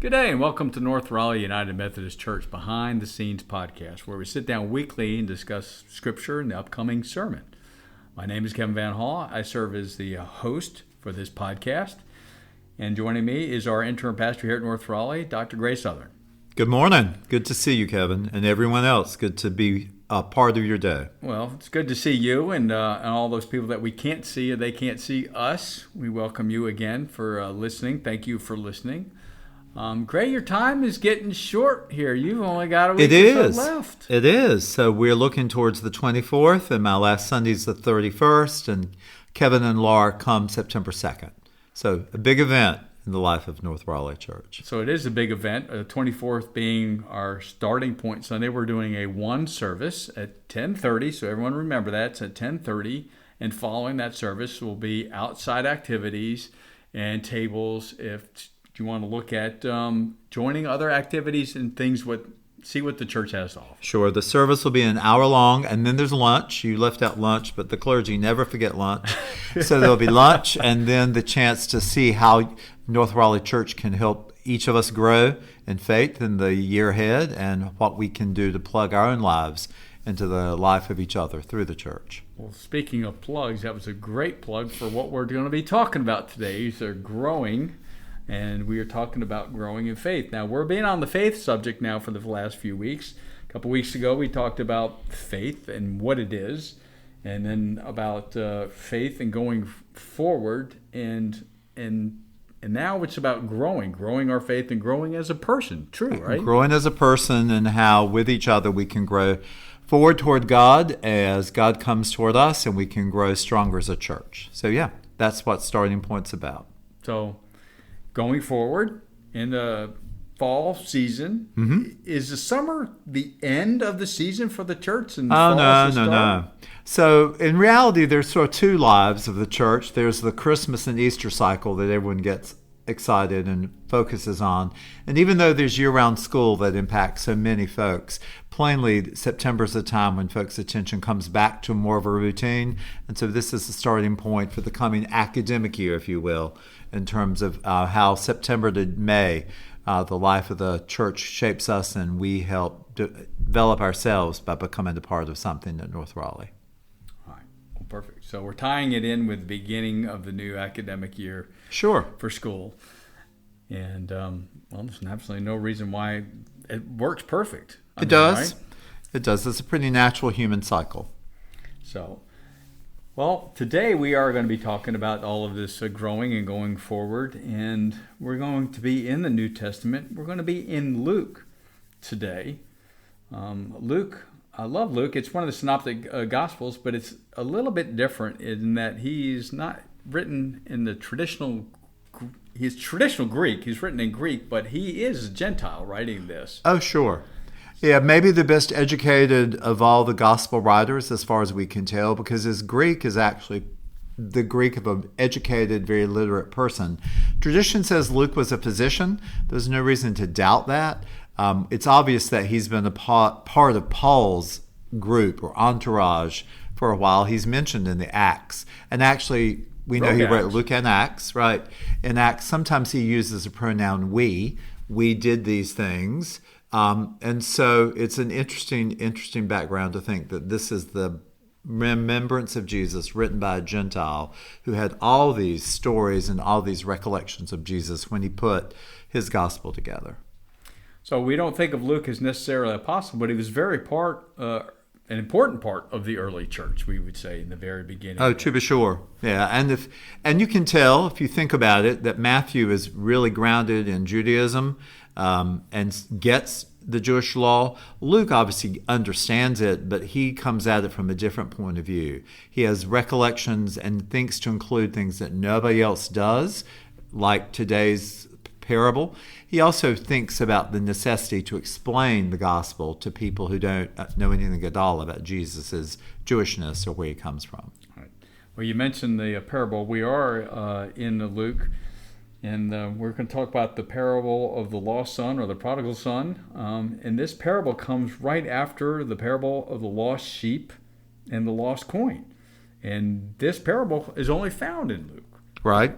Good day and welcome to North Raleigh United Methodist Church Behind the Scenes podcast, where we sit down weekly and discuss scripture and the upcoming sermon. My name is Kevin Van Hall. I serve as the host for this podcast. And joining me is our interim pastor here at North Raleigh, Dr. Gray Southern. Good morning. Good to see you, Kevin, and everyone else. Good to be a part of your day. Well, it's good to see you and all those people that we can't see and they can't see us. We welcome you again for listening. Thank you for listening. Gray, your time is getting short here. You've only got a week or so left. It is. So we're looking towards the 24th, and my last Sunday's the 31st, and Kevin and Laura come September 2nd. So a big event in the life of North Raleigh Church. So it is a big event, 24th being our starting point Sunday. We're doing a one service at 10:30, so everyone remember that. It's at 10:30, and following that service will be outside activities and tables if you want to look at joining other activities and things, see what the church has to offer. Sure. The service will be an hour long, and then there's lunch. You left out lunch, but the clergy never forget lunch. So there'll be lunch, and then the chance to see how North Raleigh Church can help each of us grow in faith in the year ahead, and what we can do to plug our own lives into the life of each other through the church. Well, speaking of plugs, that was a great plug for what we're going to be talking about today. They're growing. And we are talking about growing in faith. Now, we're being on the faith subject now for the last few weeks. A couple weeks ago, we talked about faith and what it is, and then about faith and going forward. And now it's about growing our faith and growing as a person. True, right? Growing as a person, and how with each other we can grow forward toward God as God comes toward us, and we can grow stronger as a church. So, yeah, that's what Starting Point's about. So, going forward in the fall season, is the summer the end of the season for the church? And No. So in reality, there's sort of two lives of the church. There's the Christmas and Easter cycle that everyone gets excited and focuses on. And even though there's year-round school that impacts so many folks, plainly September's the time when folks' attention comes back to more of a routine. And so this is the starting point for the coming academic year, if you will, in terms of how September to May, the life of the church shapes us, and we help develop ourselves by becoming a part of something at North Raleigh. All right. Well, perfect. So we're tying it in with the beginning of the new academic year. Sure. For school. And, there's absolutely no reason why it works perfect. It does. Right? It does. It's a pretty natural human cycle. So, today we are going to be talking about all of this growing and going forward, and we're going to be in the New Testament. We're going to be in Luke today. Luke, I love Luke. It's one of the synoptic Gospels, but it's a little bit different in that he's not written in the traditional. He's traditional Greek. He's written in Greek, but he is a Gentile writing this. Oh, sure. Yeah, maybe the best educated of all the gospel writers, as far as we can tell, because his Greek is actually the Greek of an educated, very literate person. Tradition says Luke was a physician. There's no reason to doubt that. It's obvious that he's been a part of Paul's group or entourage for a while. He's mentioned in the Acts. And actually, we know he wrote Luke and Acts, right? In Acts, sometimes he uses the pronoun we. We did these things. And so it's an interesting background to think that this is the remembrance of Jesus written by a Gentile who had all these stories and all these recollections of Jesus when he put his gospel together. So we don't think of Luke as necessarily an apostle, but he was an important part of the early church, we would say, in the very beginning. Oh, to be sure. Yeah, and you can tell, if you think about it, that Matthew is really grounded in Judaism and gets the Jewish law. Luke obviously understands it, but he comes at it from a different point of view. He has recollections and thinks to include things that nobody else does, like today's parable. He also thinks about the necessity to explain the gospel to people who don't know anything at all about Jesus' Jewishness or where he comes from. Right. Well, you mentioned the parable. We are in Luke, and we're going to talk about the parable of the lost son or the prodigal son. And this parable comes right after the parable of the lost sheep and the lost coin. And this parable is only found in Luke. Right.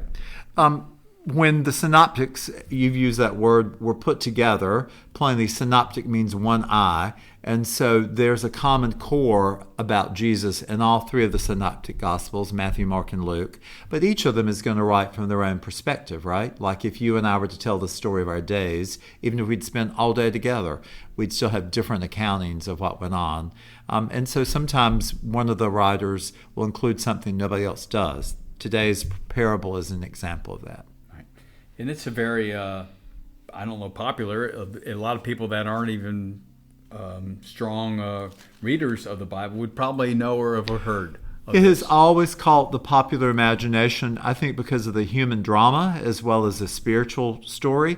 when the synoptics, you've used that word, were put together, plainly synoptic means one eye. And so there's a common core about Jesus in all three of the synoptic gospels, Matthew, Mark, and Luke. But each of them is going to write from their own perspective, right? Like if you and I were to tell the story of our days, even if we'd spent all day together, we'd still have different accountings of what went on. And so sometimes one of the writers will include something nobody else does. Today's parable is an example of that. And it's a very, popular. A lot of people that aren't even strong readers of the Bible would probably know or have heard of It has this. always caught the popular imagination, I think because of the human drama as well as the spiritual story.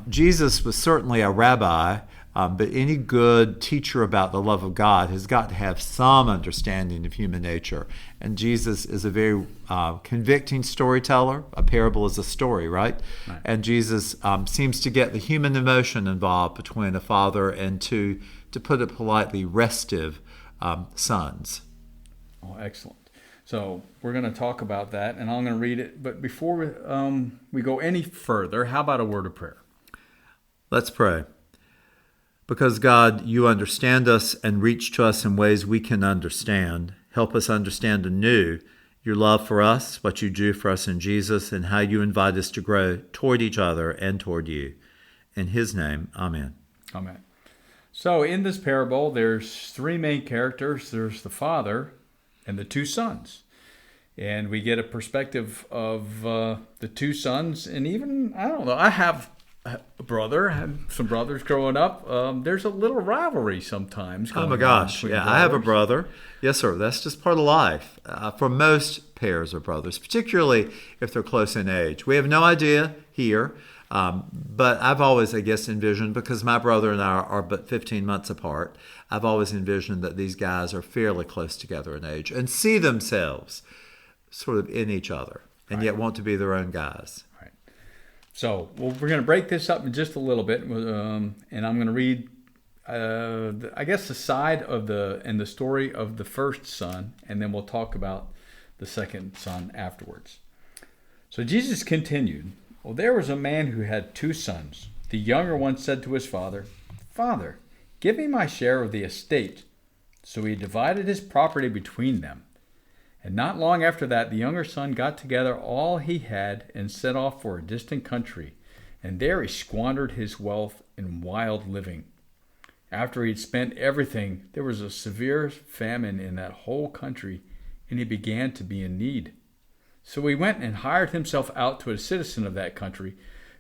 Jesus was certainly a rabbi, but any good teacher about the love of God has got to have some understanding of human nature. And Jesus is a very convicting storyteller. A parable is a story, right? And Jesus seems to get the human emotion involved between a father and two, to put it politely, restive sons. Oh, excellent. So we're going to talk about that, and I'm going to read it. But before we go any further, how about a word of prayer? Let's pray. Because God, you understand us and reach to us in ways we can understand. Help us understand anew your love for us, what you do for us in Jesus, and how you invite us to grow toward each other and toward you. In his name, amen. Amen. So in this parable, there's three main characters. There's the father and the two sons. And we get a perspective of the two sons. And even, I don't know, I have a brother, had some brothers growing up. There's a little rivalry sometimes. Oh my gosh. Yeah, I have a brother. Yes, sir. That's just part of life for most pairs of brothers, particularly if they're close in age. We have no idea here, but I've always, I guess, envisioned, because my brother and I are but 15 months apart, I've always envisioned that these guys are fairly close together in age and see themselves sort of in each other and yet want to be their own guys. So we're going to break this up in just a little bit, and I'm going to read, the side of the story of the first son, and then we'll talk about the second son afterwards. So Jesus continued, "Well, there was a man who had two sons. The younger one said to his father, 'Father, give me my share of the estate.' So he divided his property between them. And not long after that, the younger son got together all he had and set off for a distant country, and there he squandered his wealth in wild living. After he had spent everything, there was a severe famine in that whole country, and he began to be in need. So he went and hired himself out to a citizen of that country,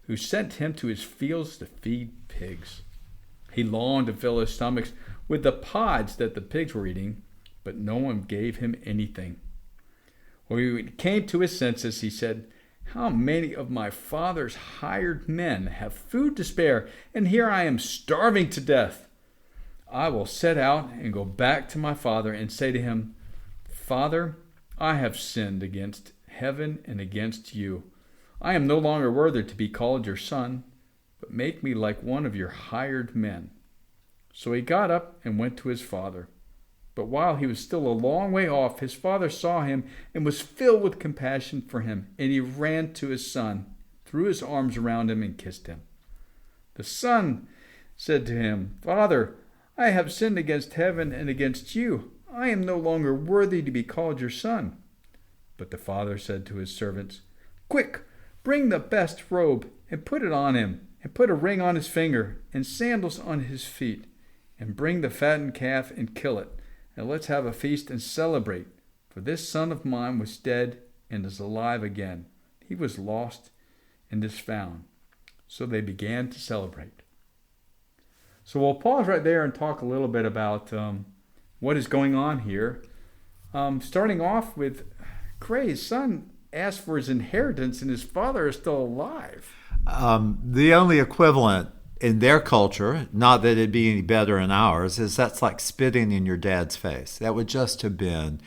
who sent him to his fields to feed pigs. He longed to fill his stomachs with the pods that the pigs were eating, but no one gave him anything. When he came to his senses, he said, 'How many of my father's hired men have food to spare, and here I am starving to death? I will set out and go back to my father and say to him, Father, I have sinned against heaven and against you. I am no longer worthy to be called your son, but make me like one of your hired men.' So he got up and went to his father. But while he was still a long way off, his father saw him and was filled with compassion for him, and he ran to his son, threw his arms around him, and kissed him. The son said to him, 'Father, I have sinned against heaven and against you. I am no longer worthy to be called your son.' But the father said to his servants, 'Quick, bring the best robe and put it on him, and put a ring on his finger and sandals on his feet, and bring the fattened calf and kill it. And let's have a feast and celebrate, for this son of mine was dead and is alive again. He was lost and is found.' So they began to celebrate." So we'll pause right there and talk a little bit about what is going on here. Starting off with Gray's son asked for his inheritance, and his father is still alive. The only equivalent in their culture, not that it'd be any better in ours, is that's like spitting in your dad's face. That would just have been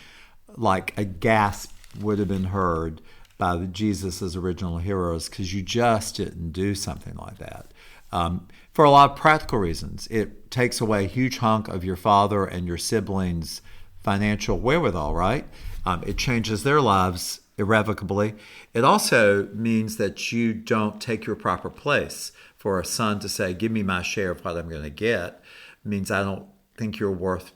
like a gasp would have been heard by Jesus' original hearers, because you just didn't do something like that. For a lot of practical reasons. It takes away a huge hunk of your father and your siblings' financial wherewithal, right? It changes their lives irrevocably. It also means that you don't take your proper place. For a son to say, give me my share of what I'm going to get, means I don't think you're worth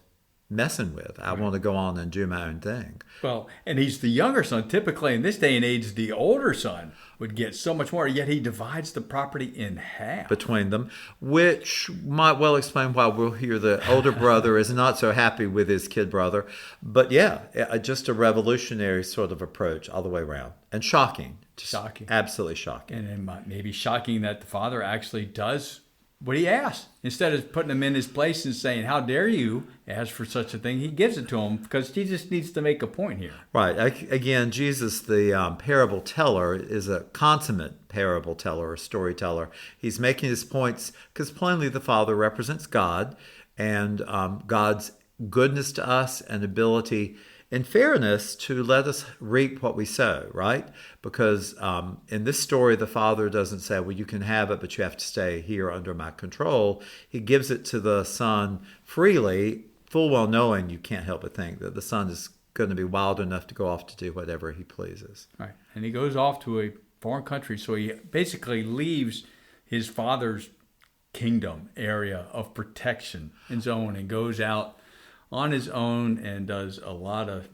messing with. I want to go on and do my own thing. Well, and he's the younger son. Typically, in this day and age, the older son would get so much more, yet he divides the property in half. Between them, which might well explain why we'll hear the older brother is not so happy with his kid brother. But yeah, just a revolutionary sort of approach all the way around. And shocking. Just Shocking. Absolutely shocking. And it may be shocking that the father actually does what he asked. Instead of putting him in his place and saying, how dare you ask for such a thing, he gives it to him because Jesus needs to make a point here. Right. Again, Jesus, the parable teller, is a consummate parable teller or storyteller. He's making his points because plainly the Father represents God and God's goodness to us and ability in fairness to let us reap what we sow, right? Because in this story, the Father doesn't say, well, you can have it, but you have to stay here under my control. He gives it to the Son freely, full well knowing you can't help but think that the Son is going to be wild enough to go off to do whatever he pleases. Right. And he goes off to a foreign country, so he basically leaves his father's kingdom area of protection and zone and goes out on his own and does a lot of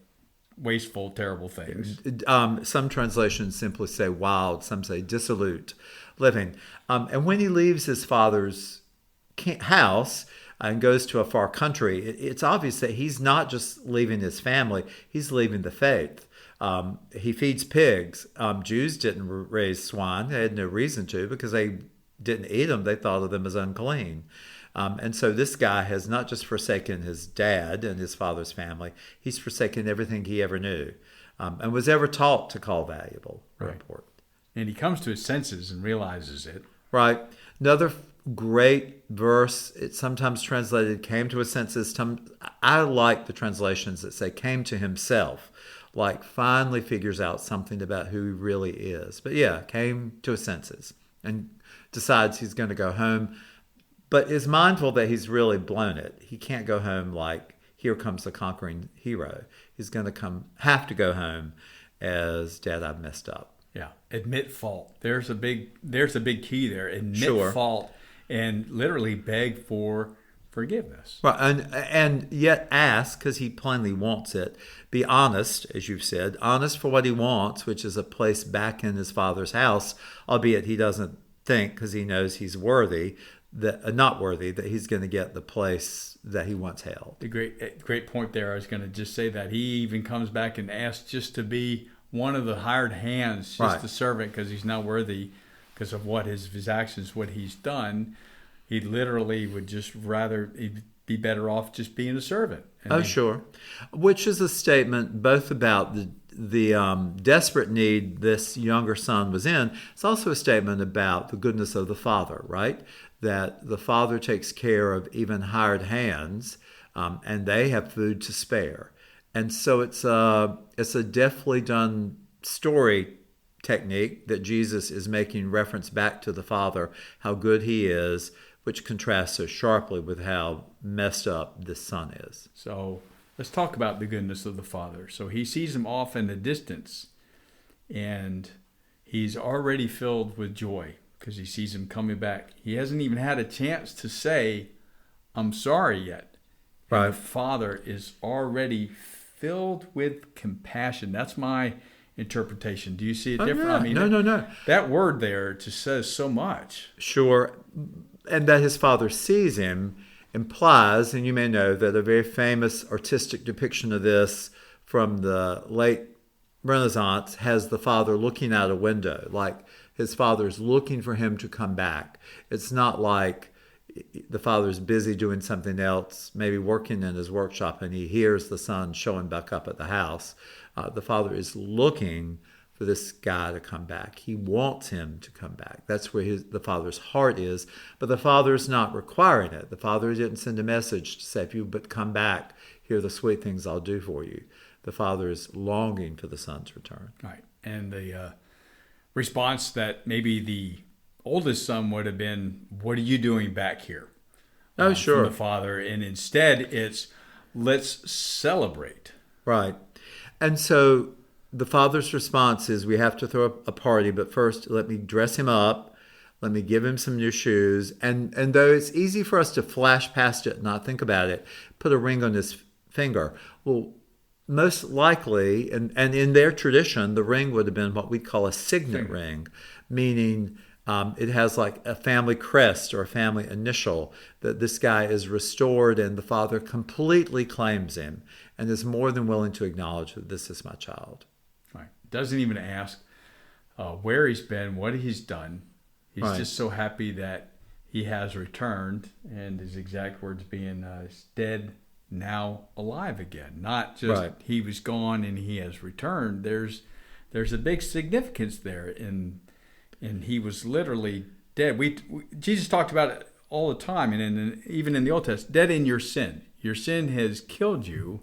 wasteful, terrible things. Some translations simply say wild, some say dissolute living. And when he leaves his father's house and goes to a far country, it's obvious that he's not just leaving his family, he's leaving the faith. He feeds pigs. Jews didn't raise swine. They had no reason to because they didn't eat them. They thought of them as unclean. And so this guy has not just forsaken his dad and his father's family, he's forsaken everything he ever knew and was ever taught to call valuable or important. And he comes to his senses and realizes it. Right. Another great verse, it's sometimes translated came to his senses. I like the translations that say came to himself, like finally figures out something about who he really is. But yeah, came to his senses and decides he's going to go home, but is mindful that he's really blown it. He can't go home like, here comes the conquering hero. He's going to have to go home as, Dad, I've messed up. Yeah, admit fault. There's a big key there. Admit fault and literally beg for forgiveness. Right, and yet ask, because he plainly wants it. Be honest, as you've said, honest for what he wants, which is a place back in his father's house, albeit he doesn't think, because he knows he's worthy, not worthy, that he's going to get the place that he once held. The great point there. I was going to just say that he even comes back and asks just to be one of the hired hands, just a servant, because he's not worthy because of what his actions, what he's done. He literally would just rather he'd be better off just being a servant. Sure. Which is a statement both about the desperate need this younger son was in. It's also a statement about the goodness of the father, right? That the father takes care of even hired hands, and they have food to spare. And so it's a deftly done story technique that Jesus is making reference back to the Father, how good he is, which contrasts so sharply with how messed up this son is. So let's talk about the goodness of the Father. So he sees him off in the distance, and he's already filled with joy because he sees him coming back. He hasn't even had a chance to say, I'm sorry yet. Right. And the Father is already filled with compassion. That's my interpretation. Do you see it different? Yeah. I mean, No. That word there just says so much. Sure. And that his father sees him implies, and you may know that a very famous artistic depiction of this from the late Renaissance has the father looking out a window, like his father's looking for him to come back. It's not like the father's busy doing something else, maybe working in his workshop, and he hears the son showing back up at the house. The father is looking for this guy to come back. He wants him to come back. That's where the father's heart is. But the father's not requiring it. The father didn't send a message to say, if you but come back, here are the sweet things I'll do for you. The father is longing for the son's return. Right. And the response that maybe the oldest son would have been, what are you doing back here? Sure. From the father. And instead it's, let's celebrate. Right. And so the father's response is, we have to throw a party, but first let me dress him up. Let me give him some new shoes. And though it's easy for us to flash past it and not think about it, put a ring on his finger. Well, most likely, and in their tradition, the ring would have been what we call a signet ring, meaning it has like a family crest or a family initial, that this guy is restored and the father completely claims him and is more than willing to acknowledge that this is my child. Right. Doesn't even ask where he's been, what he's done. He's Right. just so happy that he has returned, and his exact words being dead, now alive again. Not just Right. he was gone and he has returned. There's a big significance there, and he was literally dead. Jesus talked about it all the time, and even in the Old Testament, dead in your sin. Your sin has killed you.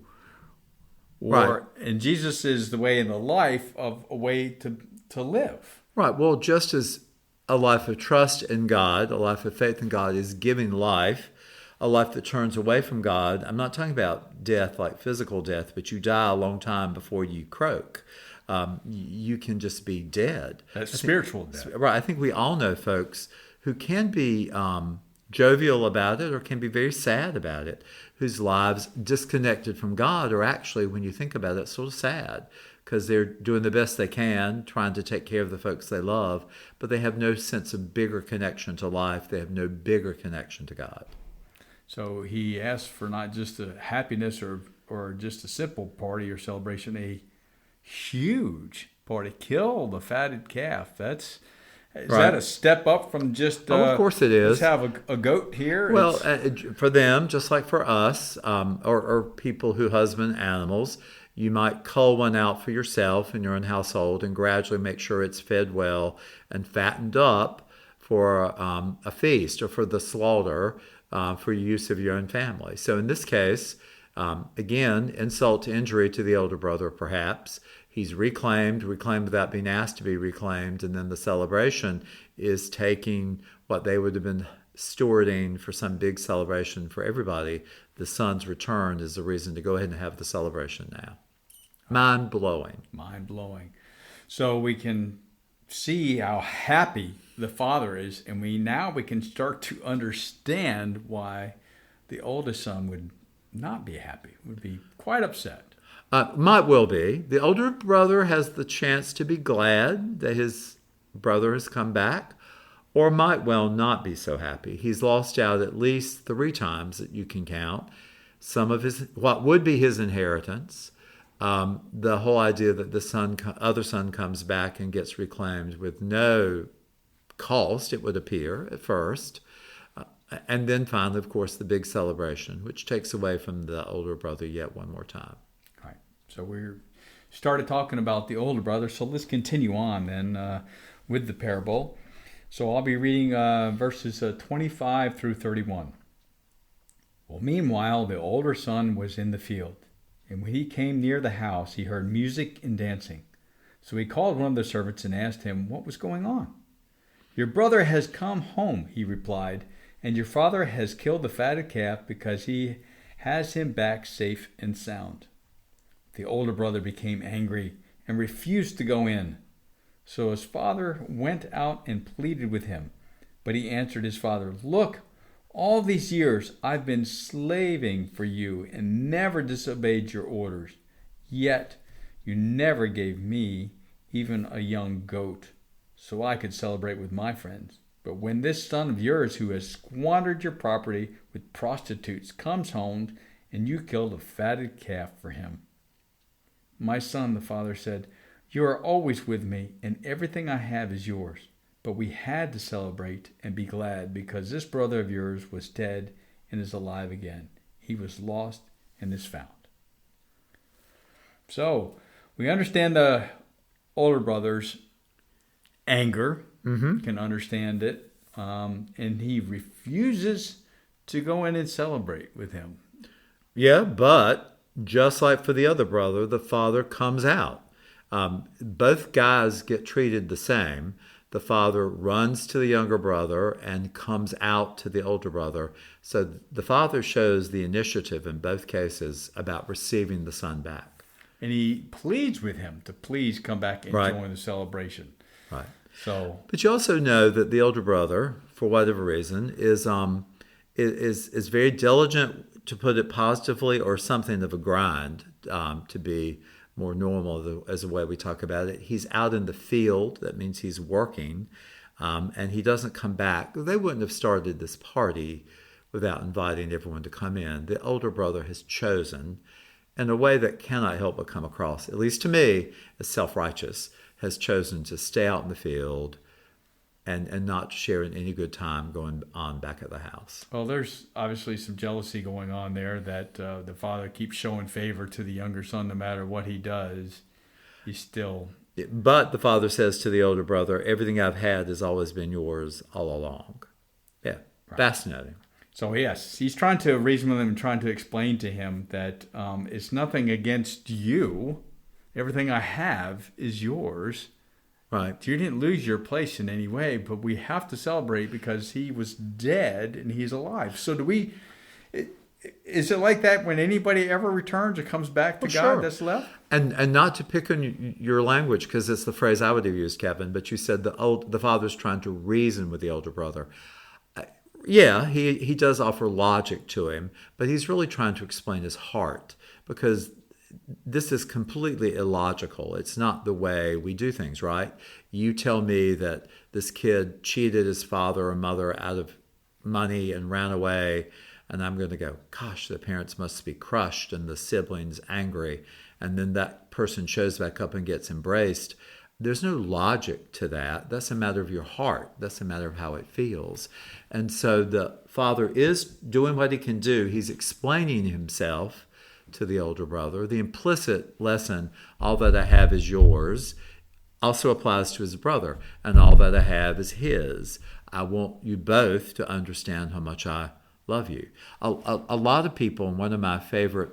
Right. And Jesus is the way and the life of a way to live. Right. Well, just as a life of trust in God, a life of faith in God is giving life, a life that turns away from God. I'm not talking about death like physical death, but you die a long time before you croak. You can just be dead. That's spiritual death. Right. I think we all know folks who can be jovial about it or can be very sad about it, whose lives disconnected from God are actually, when you think about it, sort of sad, because they're doing the best they can, trying to take care of the folks they love, but they have no sense of bigger connection to life. They have no bigger connection to God. So he asked for not just a happiness or just a simple party or celebration, a huge party. Kill the fatted calf. Is Right. that a step up from just Of course it is. Let's have a goat here? Well, for them, just like for us, or people who husband animals, you might cull one out for yourself in your own household and gradually make sure it's fed well and fattened up for a feast or for the slaughter for use of your own family. So in this case, again, insult to injury to the older brother, perhaps. He's reclaimed without being asked to be reclaimed, and then the celebration is taking what they would have been stewarding for some big celebration for everybody. The son's return is the reason to go ahead and have the celebration now. Mind-blowing. Mind-blowing. So we can see how happy the father is, and we can start to understand why the oldest son would not be happy, would be quite upset. Might well be. The older brother has the chance to be glad that his brother has come back, or might well not be so happy. He's lost out at least 3 times that you can count. Some of what would be his inheritance, the whole idea that the other son comes back and gets reclaimed with no cost, it would appear at first. And then finally, of course, the big celebration, which takes away from the older brother yet one more time. Right. So we started talking about the older brother. So let's continue on then with the parable. So I'll be reading verses 25 through 31. Well, meanwhile, the older son was in the field. And when he came near the house, he heard music and dancing. So he called one of the servants and asked him what was going on. Your brother has come home, he replied, and your father has killed the fatted calf because he has him back safe and sound. The older brother became angry and refused to go in. So his father went out and pleaded with him. But he answered his father, Look, all these years I've been slaving for you and never disobeyed your orders. Yet you never gave me even a young goat so I could celebrate with my friends. But when this son of yours who has squandered your property with prostitutes comes home and you killed a fatted calf for him. My son, the father said, You are always with me and everything I have is yours. But we had to celebrate and be glad because this brother of yours was dead and is alive again. He was lost and is found. So we understand the older brother's anger. Can understand it. And he refuses to go in and celebrate with him. Yeah, but just like for the other brother, the father comes out. Both guys get treated the same. The father runs to the younger brother and comes out to the older brother. So the father shows the initiative in both cases about receiving the son back. and he pleads with him to please come back and Right. join the celebration. Right. So, But you also know that the older brother, for whatever reason, is very diligent, to put it positively, or something of a grind, to be more normal as the way we talk about it. He's out in the field. That means he's working, and he doesn't come back. They wouldn't have started this party without inviting everyone to come in. The older brother has chosen, in a way that cannot help but come across, at least to me, as self-righteous, has chosen to stay out in the field and not sharing any good time going on back at the house. well, there's obviously some jealousy going on there that the father keeps showing favor to the younger son no matter what he does. He's still... But the father says to the older brother, everything I've had has always been yours all along. Yeah, Right. Fascinating. So yes, he's trying to reason with him and trying to explain to him that it's nothing against you. Everything I have is yours. Right. You didn't lose your place in any way, but we have to celebrate because he was dead and he's alive. So is it like that when anybody ever returns or comes back to Well, God sure. that's left? And not to pick on your language, because it's the phrase I would have used, Kevin, but you said the father's trying to reason with the older brother. Yeah, he does offer logic to him, but he's really trying to explain his heart, because this is completely illogical. It's not the way we do things, right? You tell me that this kid cheated his father or mother out of money and ran away, and I'm going to go, gosh, the parents must be crushed and the siblings angry, and then that person shows back up and gets embraced. There's no logic to that. That's a matter of your heart. That's a matter of how it feels. And so the father is doing what he can do. He's explaining himself to the older brother. The implicit lesson, all that I have is yours, also applies to his brother. And all that I have is his. I want you both to understand how much I love you. A lot of people, and one of my favorite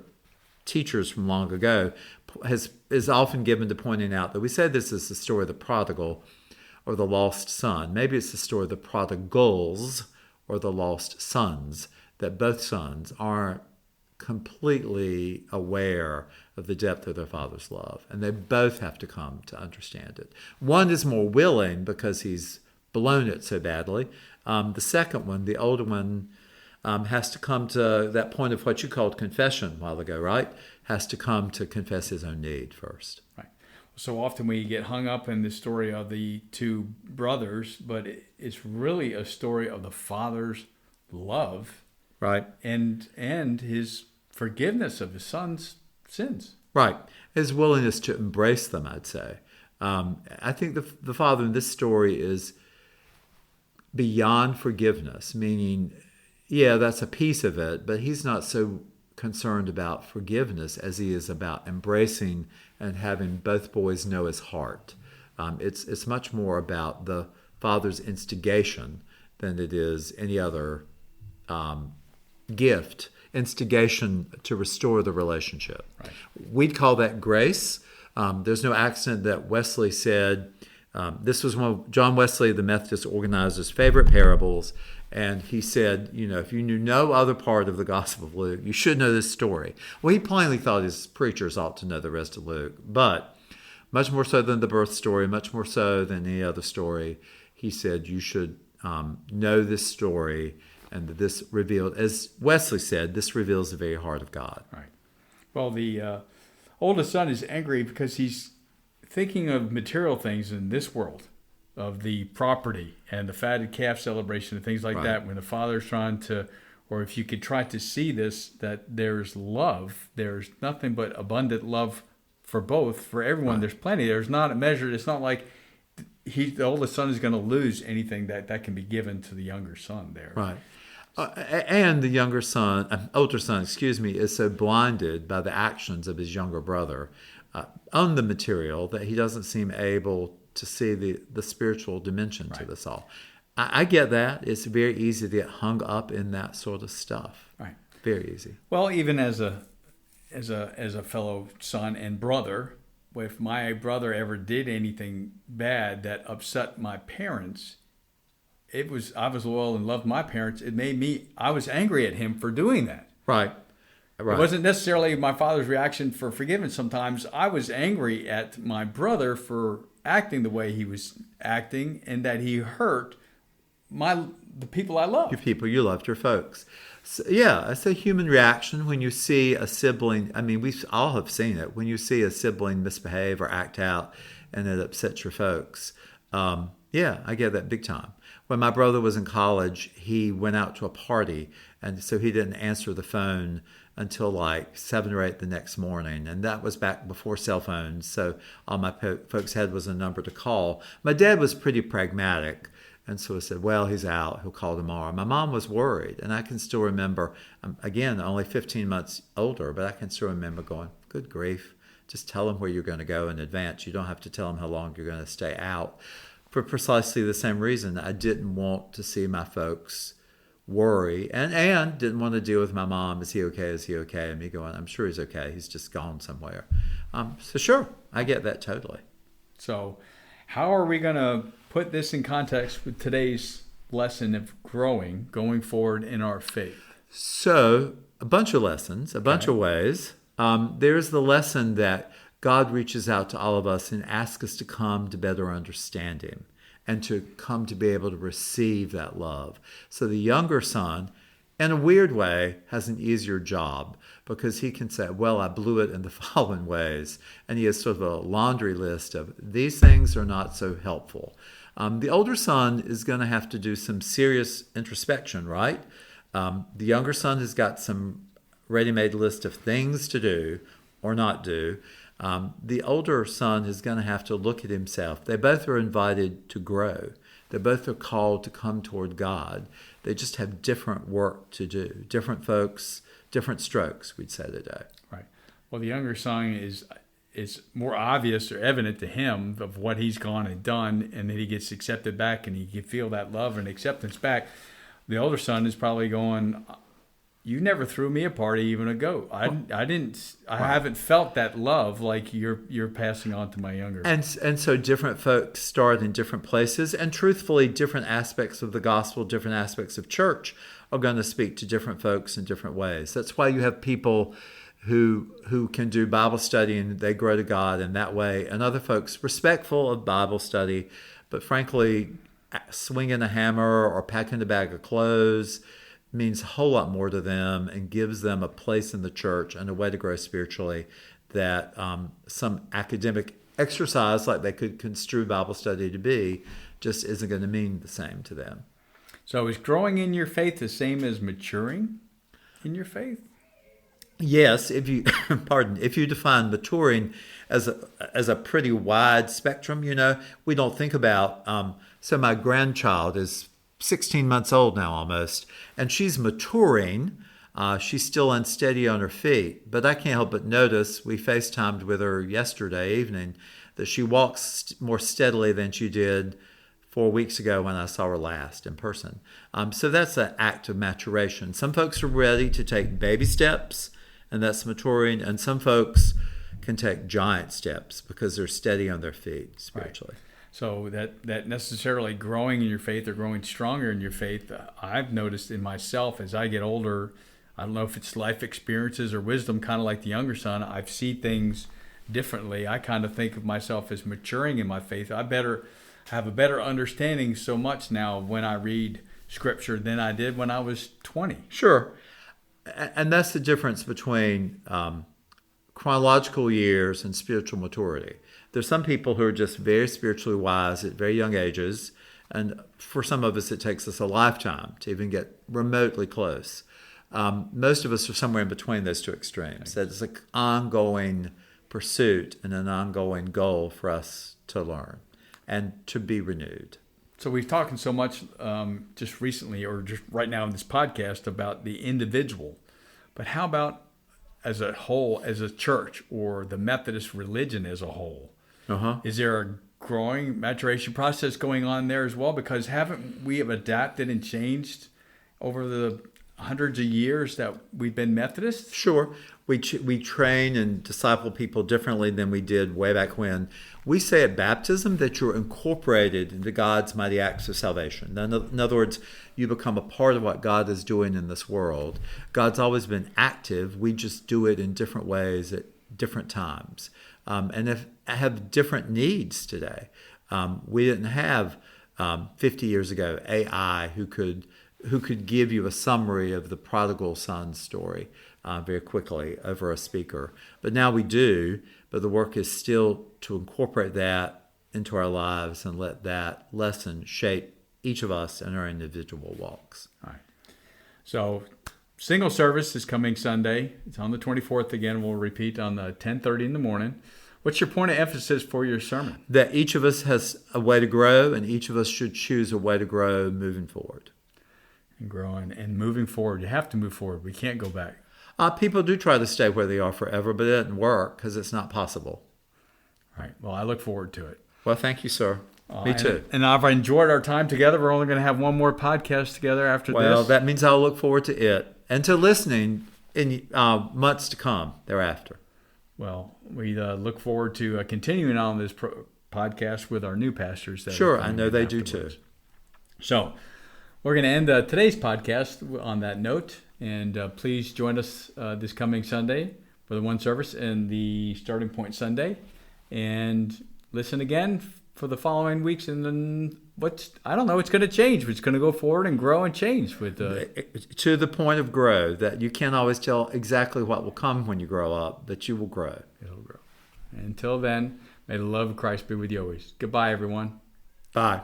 teachers from long ago is often given to pointing out that we say this is the story of the prodigal or the lost son. Maybe it's the story of the prodigals or the lost sons, that both sons aren't completely aware of the depth of their father's love, and they both have to come to understand it. One is more willing because he's blown it so badly. The second one, the older one, has to come to that point of what you called confession a while ago, right? Has to come to confess his own need first. Right. So often we get hung up in the story of the two brothers, but it's really a story of the father's love, right, and his forgiveness of his son's sins. Right. His willingness to embrace them, I'd say. I think the father in this story is beyond forgiveness, meaning, yeah, that's a piece of it, but he's not so concerned about forgiveness as he is about embracing and having both boys know his heart. It's much more about the father's instigation than it is any other gift, instigation to restore the relationship. Right. We'd call that grace. There's no accident that Wesley said, this was one of John Wesley, the Methodist organizer's favorite parables, and he said, if you knew no other part of the Gospel of Luke, you should know this story. Well, he plainly thought his preachers ought to know the rest of Luke, but much more so than the birth story, much more so than any other story, he said you should know this story, and that this revealed, as Wesley said, this reveals the very heart of God. Right. Well, the oldest son is angry because he's thinking of material things in this world, of the property and the fatted calf celebration and things like Right. that. When the father's trying to, or if you could try to see this, that there's love, there's nothing but abundant love for both, for everyone. Right. There's plenty. There's not a measure. It's not like the oldest son is going to lose anything that can be given to the younger son there. Right. And the older son, is so blinded by the actions of his younger brother on the material that he doesn't seem able to see the spiritual dimension to this all. I get that. It's very easy to get hung up in that sort of stuff. Right. Very easy. Well, even as a fellow son and brother, if my brother ever did anything bad that upset my parents, I was loyal and loved my parents. I was angry at him for doing that. Right. Right. It wasn't necessarily my father's reaction for forgiveness. Sometimes I was angry at my brother for acting the way he was acting, and that he hurt the people I love. Your people you loved, your folks. So, yeah, it's a human reaction when you see a sibling. I mean, we all have seen it. When you see a sibling misbehave or act out and it upsets your folks. Yeah, I get that big time. When my brother was in college, he went out to a party, and so he didn't answer the phone until like 7 or 8 the next morning. And that was back before cell phones, so all my folks had was a number to call. My dad was pretty pragmatic, and so I said, well, he's out, he'll call tomorrow. My mom was worried, and I can still remember, again, only 15 months older, but I can still remember going, good grief, just tell him where you're going to go in advance. You don't have to tell him how long you're going to stay out. For precisely the same reason, I didn't want to see my folks worry, and didn't want to deal with my mom. Is he okay? Is he okay? And me going, I'm sure he's okay. He's just gone somewhere. So sure, I get that totally. So how are we going to put this in context with today's lesson of going forward in our faith? So a bunch of lessons, a bunch of ways. There's the lesson that God reaches out to all of us and asks us to come to better understand him and to come to be able to receive that love. So the younger son, in a weird way, has an easier job because he can say, well, I blew it in the following ways. And he has sort of a laundry list of these things are not so helpful. The older son is going to have to do some serious introspection, right? The younger son has got some ready-made list of things to do or not do. The older son is going to have to look at himself. They both are invited to grow. They both are called to come toward God. They just have different work to do. Different folks, different strokes, we'd say today. Right. Well, the younger son is more obvious or evident to him of what he's gone and done, and then he gets accepted back, and he can feel that love and acceptance back. The older son is probably going, you never threw me a party even a goat. I haven't felt that love like you're passing on to my younger. And so different folks start in different places, and truthfully, different aspects of the gospel, different aspects of church are going to speak to different folks in different ways. That's why you have people who can do Bible study and they grow to God in that way, and other folks respectful of Bible study, but frankly, swinging a hammer or packing a bag of clothes means a whole lot more to them and gives them a place in the church and a way to grow spiritually that some academic exercise like they could construe Bible study to be just isn't going to mean the same to them. So is growing in your faith the same as maturing in your faith? Yes, if you if you define maturing as a pretty wide spectrum, we don't think about. So my grandchild is 16 months old now almost, and she's maturing. She's still unsteady on her feet, but I can't help but notice, we FaceTimed with her yesterday evening, that she walks more steadily than she did 4 weeks ago when I saw her last in person. So that's an act of maturation. Some folks are ready to take baby steps, and that's maturing, and some folks can take giant steps because they're steady on their feet spiritually. Right. So that necessarily growing in your faith or growing stronger in your faith, I've noticed in myself as I get older, I don't know if it's life experiences or wisdom, kind of like the younger son, I see things differently. I kind of think of myself as maturing in my faith. I have a better understanding so much now when I read Scripture than I did when I was 20. Sure. And that's the difference between chronological years and spiritual maturity. There's some people who are just very spiritually wise at very young ages, and for some of us it takes us a lifetime to even get remotely close. Most of us are somewhere in between those two extremes. That it's an ongoing pursuit and an ongoing goal for us to learn and to be renewed. So we've talked so much just recently or just right now in this podcast about the individual, but how about as a whole, as a church or the Methodist religion as a whole? Is there a growing maturation process going on there as well? Because haven't we have adapted and changed over the hundreds of years that we've been Methodists? Sure. We train and disciple people differently than we did way back when. We say at baptism that you're incorporated into God's mighty acts of salvation. In other words, you become a part of what God is doing in this world. God's always been active. We just do it in different ways at different times. And have different needs today. We didn't have 50 years ago AI who could give you a summary of the prodigal son story very quickly over a speaker. But now we do, but the work is still to incorporate that into our lives and let that lesson shape each of us in our individual walks. All right. So single service is coming Sunday. It's on the 24th again. We'll repeat on the 10:30 in the morning. What's your point of emphasis for your sermon? That each of us has a way to grow, and each of us should choose a way to grow moving forward. And growing and moving forward. You have to move forward. We can't go back. People do try to stay where they are forever, but it doesn't work because it's not possible. Right. Well, I look forward to it. Well, thank you, sir. Me too. And I've enjoyed our time together. We're only going to have one more podcast together after this. Well, that means I'll look forward to it and to listening in months to come thereafter. Well, we look forward to continuing on this podcast with our new pastors. Sure, I know they do too. So we're going to end today's podcast on that note. And please join us this coming Sunday for the one service and the Starting Point Sunday. And listen again for the following weeks. And then I don't know, it's going to change. It's going to go forward and grow and change. To the point of grow, that you can't always tell exactly what will come when you grow up, but you will grow. It'll grow. Until then, may the love of Christ be with you always. Goodbye, everyone. Bye.